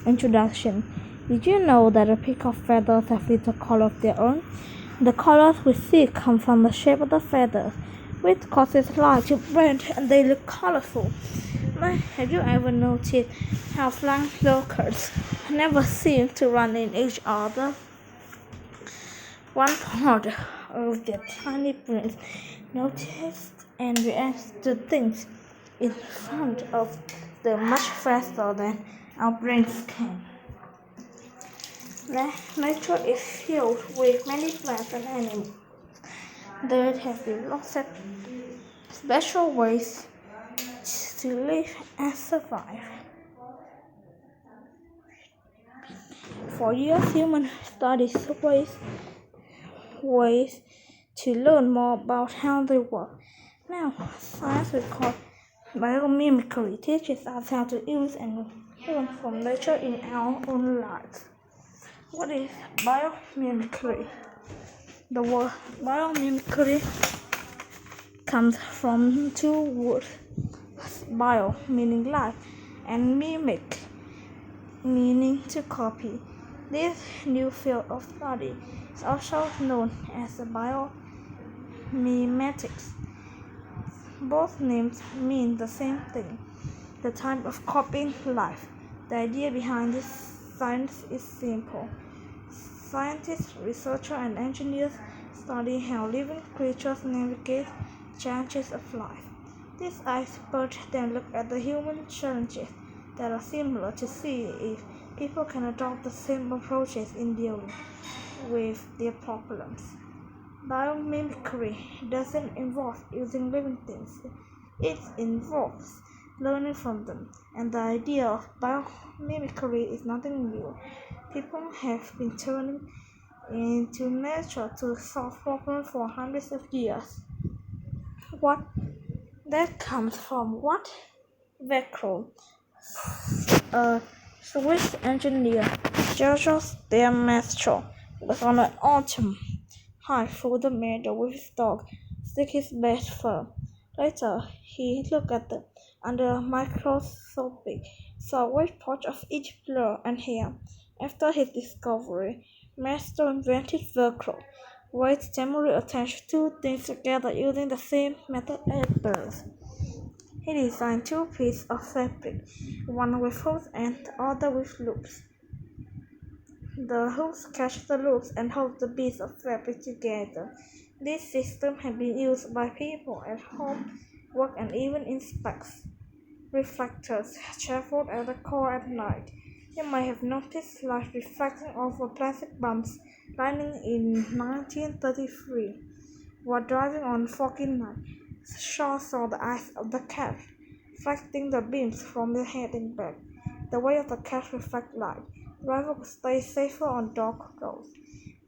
Introduction. Did you know that a peacock feathers have little color of their own? The colors we see come from the shape of the feathers, which causes light to blend and they look colorful. But have you ever noticed how flying locals never seem to run in each other? One part of their tiny brains notices and reacts to things in front of them much faster than our brains can. Nature is filled with many plants and animals that have developed special ways to live and survive. For years, humans studied ways to learn more about how they work. Now, science we call biomimicry teaches us how to use and learn from nature in our own lives. What is biomimicry? The word biomimicry comes from two words, bio meaning life and mimic meaning to copy. This new field of study is also known as biomimetics. Both names mean the same thing, the type of copying life. The idea behind this science is simple. Scientists, researchers, and engineers study how living creatures navigate challenges of life. These experts then look at the human challenges that are similar to see if people can adopt the same approaches in dealing with their problems. Biomimicry doesn't involve using living things. It involves learning from them, and the idea of biomimicry is nothing new. People have been turning into nature to solve problems for hundreds of years. What that comes from what? Velcro. A Swiss engineer, Georges Maestro, was on an autumn hike through the meadow with his dog, stick his best fur. Later, he looked at them under a microscope, saw which part of each blur and hair. After his discovery, Maestro invented Velcro, ways temporarily attach two things together using the same method as birds. He designed two pieces of fabric, one with hooks and the other with loops. The hooks catch the loops and hold the bits of fabric together. This system has been used by people at home, work, and even in space. Reflectors travel at the core at night. You may have noticed light reflecting off a plastic bumps lining in 1933. While driving on a foggy night, Shaw saw the eyes of the cat, reflecting the beams from the head and back. The way of the cat reflects light. Driver could stay safer on dark roads.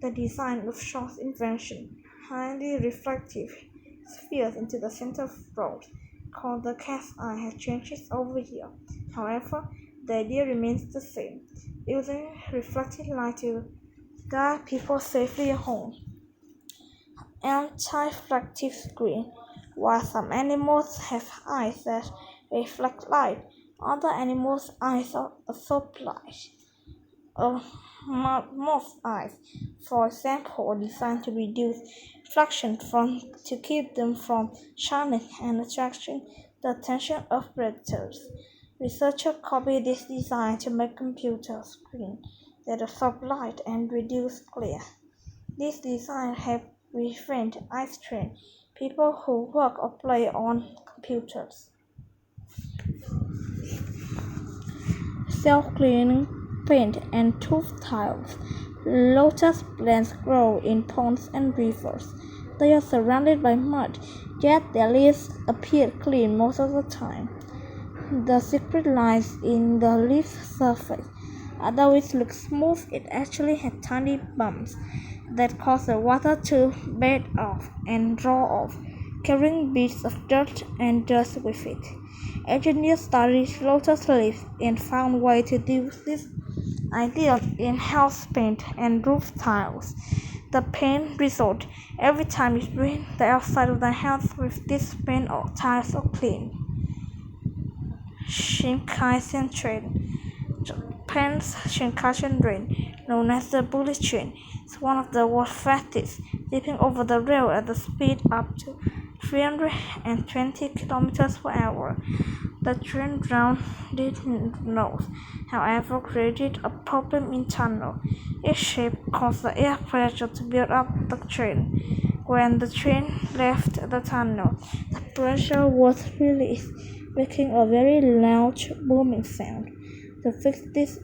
The design of Shaw's invention, highly reflective spheres into the center of the road, called the cat's eye, has changed over years. However, the idea remains the same, using reflected light to guide people safely home. Anti-reflective screen. While some animals have eyes that reflect light, other animals' eyes absorb light. Moth's eyes, for example, are designed to reduce reflection to keep them from shining and attracting the attention of predators. Researchers copied this design to make computer screens that absorb light and reduce glare. This design helps prevent eye strain people who work or play on computers. Self-cleaning paint and tooth tiles. Lotus plants grow in ponds and rivers. They are surrounded by mud, yet their leaves appear clean most of the time. The secret lies in the leaf surface. Although it looks smooth, it actually has tiny bumps that cause the water to bed off and draw off, carrying bits of dirt and dust with it. Engineers studied lotus leaves and found ways to use this idea in house paint and roof tiles. The paint result every time it rains, the outside of the house with this paint or tiles are clean. Shinkansen train. Japan's Shinkansen train, known as the bullet train, is one of the world's fastest, zipping over the rail at a speed up to 320 kilometers per hour. The train rounded nose, however, created a problem in tunnel. Its shape caused the air pressure to build up the train. When the train left the tunnel, the pressure was released, making a very loud booming sound. To fix this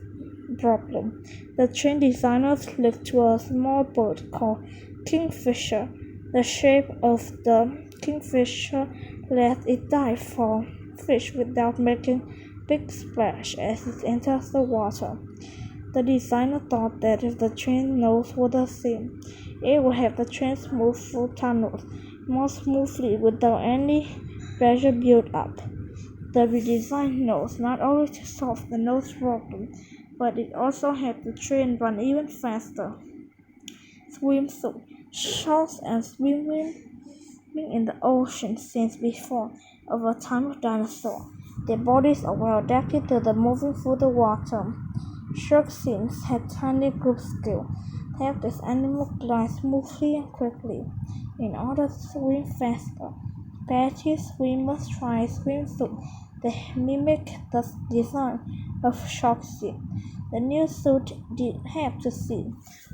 problem, the train designers looked to a small bird called kingfisher. The shape of the kingfisher let it dive for fish without making big splash as it enters the water. The designer thought that if the train nose were the same, it would have the train move through tunnels more smoothly without any pressure built up. The redesigned nose not only solved the nose problem, but it also helped the train run even faster. Swimsuit, shorts and swimming in the ocean since before the time of dinosaurs. Their bodies are well adapted to the moving through the water. Shark fins had tiny group scales to help this animal glide smoothly and quickly. In order to swim faster, competitive swimmers try swimsuits that mimic the design of shark fin. The new suit did help to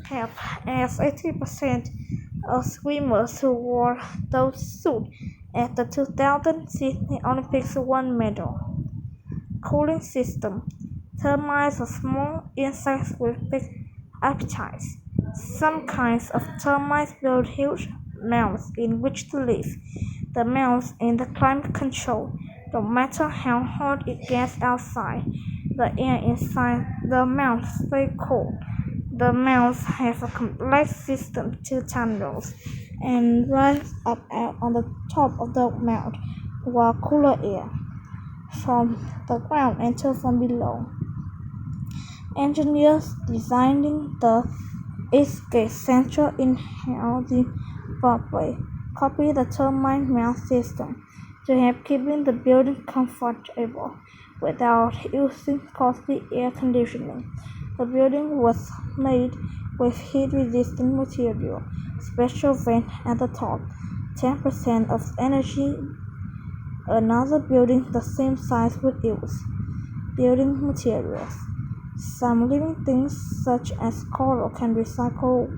help as 80% of swimmers who wore those suits at the 2000 Sydney Olympics won medal. Cooling system. Termites are small insects with big appetites. Some kinds of termites build huge mounds in which to live. The mounds in the climate control. No matter how hot it gets outside, the air inside the mound stays cold. The mounds have a complex system to tunnels and rise up out on the top of the mound, while cooler air from the ground enters from below. Engineers designing the Eastgate Central in Zimbabwe copied the termite mound system to help keeping the building comfortable without using costly air conditioning. The building was made with heat-resistant material, special vent at the top, 10% of energy another building the same size would use. Building materials. Some living things such as coral can recycle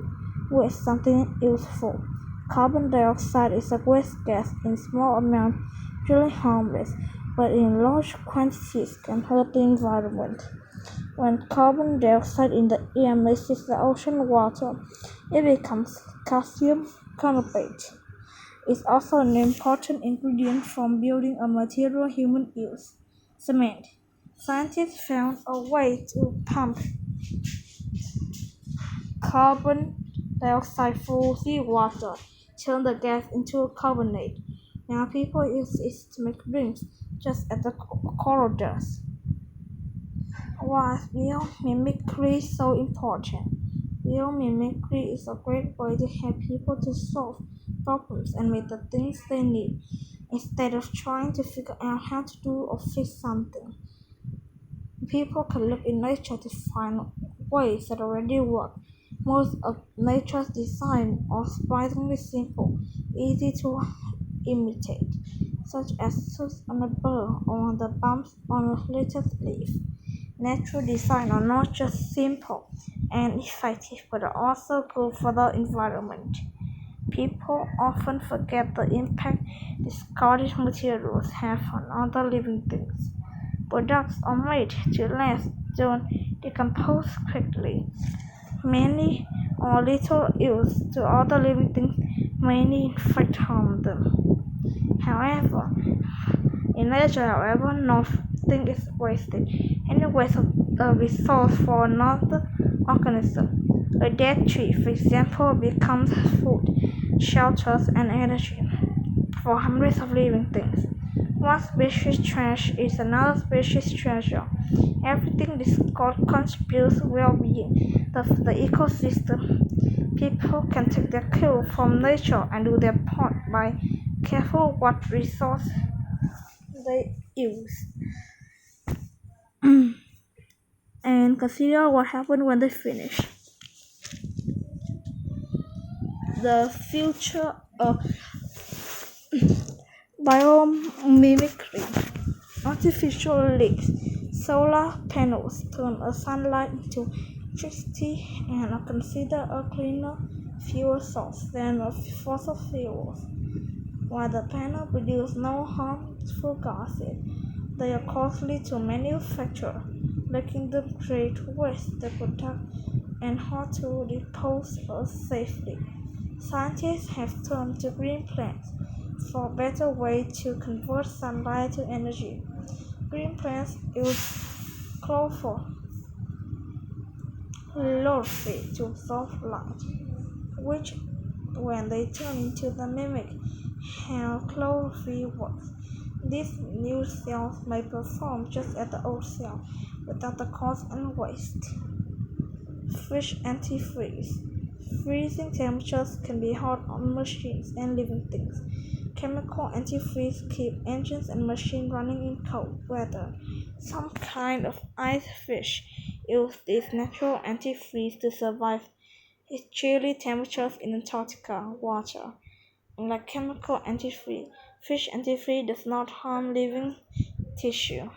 with something useful. Carbon dioxide is a waste gas in small amounts, usually harmless, but in large quantities can hurt the environment. When carbon dioxide in the air mixes the ocean water, it becomes calcium carbonate. It's also an important ingredient from building a material humans use, cement. Scientists found a way to pump carbon dioxide through seawater, turn the gas into a carbonate. Now people use it to make rings, just as the coral does. Why is biomimicry so important? Biomimicry is a great way to help people to solve problems and make the things they need, instead of trying to figure out how to do or fix something. People can look in nature to find ways that already work. Most of nature's designs are surprisingly simple, easy to imitate, such as suits on a bird or the bumps on a lettuce leaf. Natural design are not just simple and effective, but are also good for the environment. People often forget the impact discarded materials have on other living things. Products are made to last, don't decompose quickly. Many or little use to other living things may in fact harm them. However, in nature, nothing is wasted. Any waste of a resource for another organism. A dead tree, for example, becomes food, shelters, and energy for hundreds of living things. One species' trash is another species' treasure. Everything discarded contributes well-being of the ecosystem. People can take their cue from nature and do their part by careful what resource they use and and consider what happens when they finish. The future of biomimicry. Artificial leaves. Solar panels turn a sunlight into electricity and are considered a cleaner fuel source than fossil fuels. While the panels produce no harmful gases, they are costly to manufacture, making them great waste to product and hard to dispose of safely. Scientists have turned to green plants for a better way to convert sunlight to energy. Green plants use chlorophyll to absorb light, which, when they turn into the mimic how chlorophyll works. These new cells may perform just as the old cell, without the cost and waste. Fish antifreeze. Freezing temperatures can be hard on machines and living things. Chemical antifreeze keep engines and machines running in cold weather. Some kind of ice fish use this natural antifreeze to survive chilly temperatures in Antarctica water. Unlike chemical antifreeze, fish antifreeze does not harm living tissue.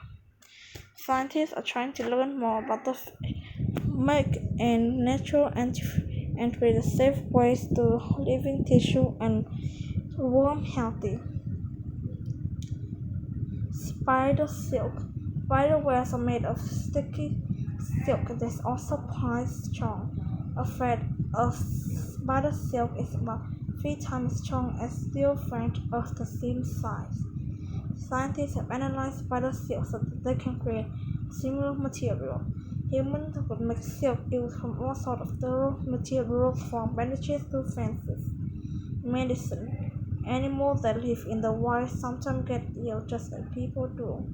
Scientists are trying to learn more about the make and natural antifreeze and create safe ways to living tissue and warm healthy. Spider silk. Spider webs are made of sticky silk that is also quite strong. A thread of spider silk is about 3 times as strong as steel thread of the same size. Scientists have analyzed spider silk so that they can create similar material. Humans would make silk used from all sorts of durable materials from bandages to fences. Medicine. Animals that live in the wild sometimes get ill just as people do.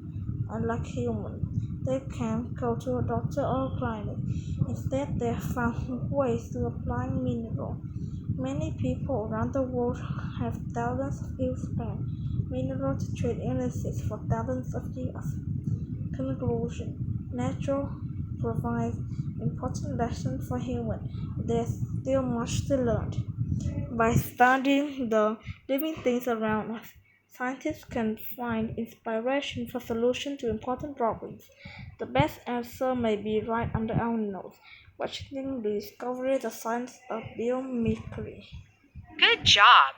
Unlike humans, they can't go to a doctor or a clinic. Instead, they have found ways to apply minerals. Many people around the world have thousands of years spent minerals to treat illnesses for thousands of years. Conclusion. Nature provides important lessons for humans. There's still much to learn. By studying the living things around us, scientists can find inspiration for solutions to important problems. The best answer may be right under our nose, watching the discovery the science of biomimicry. Good job!